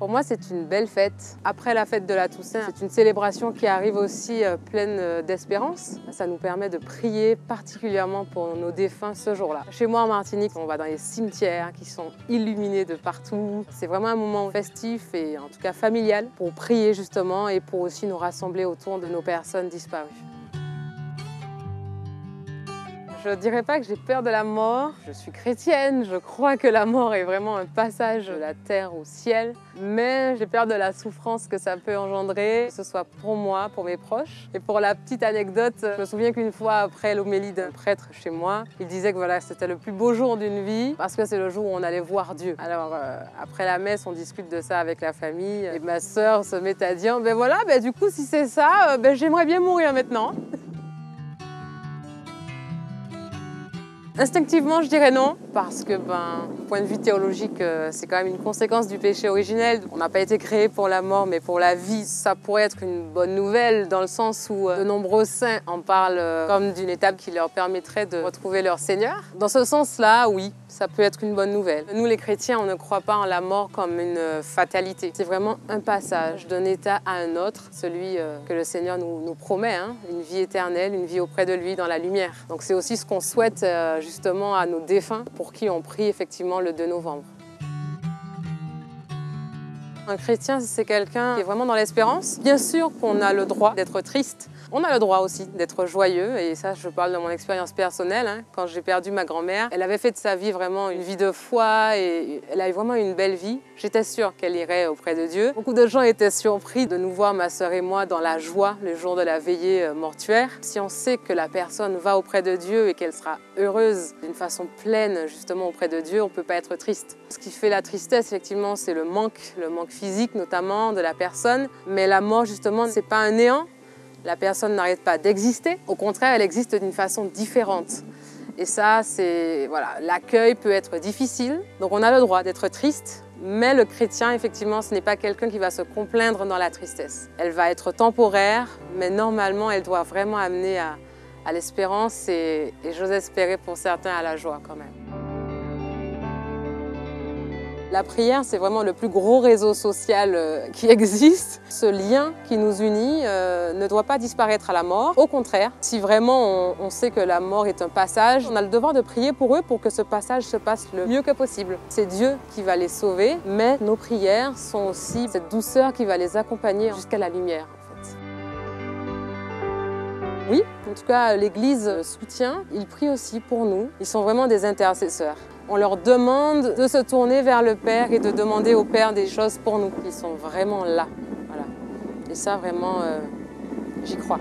Pour moi, c'est une belle fête. Après la fête de la Toussaint, c'est une célébration qui arrive aussi pleine d'espérance. Ça nous permet de prier particulièrement pour nos défunts ce jour-là. Chez moi en Martinique, on va dans les cimetières qui sont illuminés de partout. C'est vraiment un moment festif et en tout cas familial pour prier justement et pour aussi nous rassembler autour de nos personnes disparues. Je ne dirais pas que j'ai peur de la mort. Je suis chrétienne, je crois que la mort est vraiment un passage de la terre au ciel. Mais j'ai peur de la souffrance que ça peut engendrer, que ce soit pour moi, pour mes proches. Et pour la petite anecdote, je me souviens qu'une fois après l'homélie d'un prêtre chez moi, il disait que voilà, c'était le plus beau jour d'une vie parce que c'est le jour où on allait voir Dieu. Alors après la messe, on discute de ça avec la famille et ma sœur se met à dire ben voilà, du coup si c'est ça, j'aimerais bien mourir maintenant. Instinctivement, je dirais non, parce que, point de vue théologique, c'est quand même une conséquence du péché originel. On n'a pas été créé pour la mort, mais pour la vie. Ça pourrait être une bonne nouvelle, dans le sens où de nombreux saints en parlent comme d'une étape qui leur permettrait de retrouver leur Seigneur. Dans ce sens-là, oui, ça peut être une bonne nouvelle. Nous, les chrétiens, on ne croit pas en la mort comme une fatalité. C'est vraiment un passage d'un état à un autre, celui que le Seigneur nous promet, hein, une vie éternelle, une vie auprès de lui, dans la lumière. Donc c'est aussi ce qu'on souhaite justement à nos défunts pour qui on prie effectivement le 2 novembre. Un chrétien, c'est quelqu'un qui est vraiment dans l'espérance. Bien sûr qu'on a le droit d'être triste. On a le droit aussi d'être joyeux, et ça, je parle de mon expérience personnelle. Hein. Quand j'ai perdu ma grand-mère, elle avait fait de sa vie vraiment une vie de foi et elle avait vraiment une belle vie. J'étais sûre qu'elle irait auprès de Dieu. Beaucoup de gens étaient surpris de nous voir, ma sœur et moi, dans la joie le jour de la veillée mortuaire. Si on sait que la personne va auprès de Dieu et qu'elle sera heureuse d'une façon pleine justement auprès de Dieu, on ne peut pas être triste. Ce qui fait la tristesse, effectivement, c'est le manque physique notamment de la personne. Mais la mort, justement, c'est pas un néant. La personne n'arrête pas d'exister. Au contraire, elle existe d'une façon différente. Et ça, voilà, l'accueil peut être difficile. Donc on a le droit d'être triste. Mais le chrétien, effectivement, ce n'est pas quelqu'un qui va se complaindre dans la tristesse. Elle va être temporaire, mais normalement, elle doit vraiment amener à l'espérance et j'ose espérer pour certains à la joie quand même. La prière, c'est vraiment le plus gros réseau social qui existe. Ce lien qui nous unit ne doit pas disparaître à la mort. Au contraire, si vraiment on sait que la mort est un passage, on a le devoir de prier pour eux pour que ce passage se passe le mieux que possible. C'est Dieu qui va les sauver, mais nos prières sont aussi cette douceur qui va les accompagner jusqu'à la lumière. Oui, en tout cas, l'Église soutient, ils prient aussi pour nous. Ils sont vraiment des intercesseurs. On leur demande de se tourner vers le Père et de demander au Père des choses pour nous. Ils sont vraiment là. Voilà. Et ça, vraiment, j'y crois.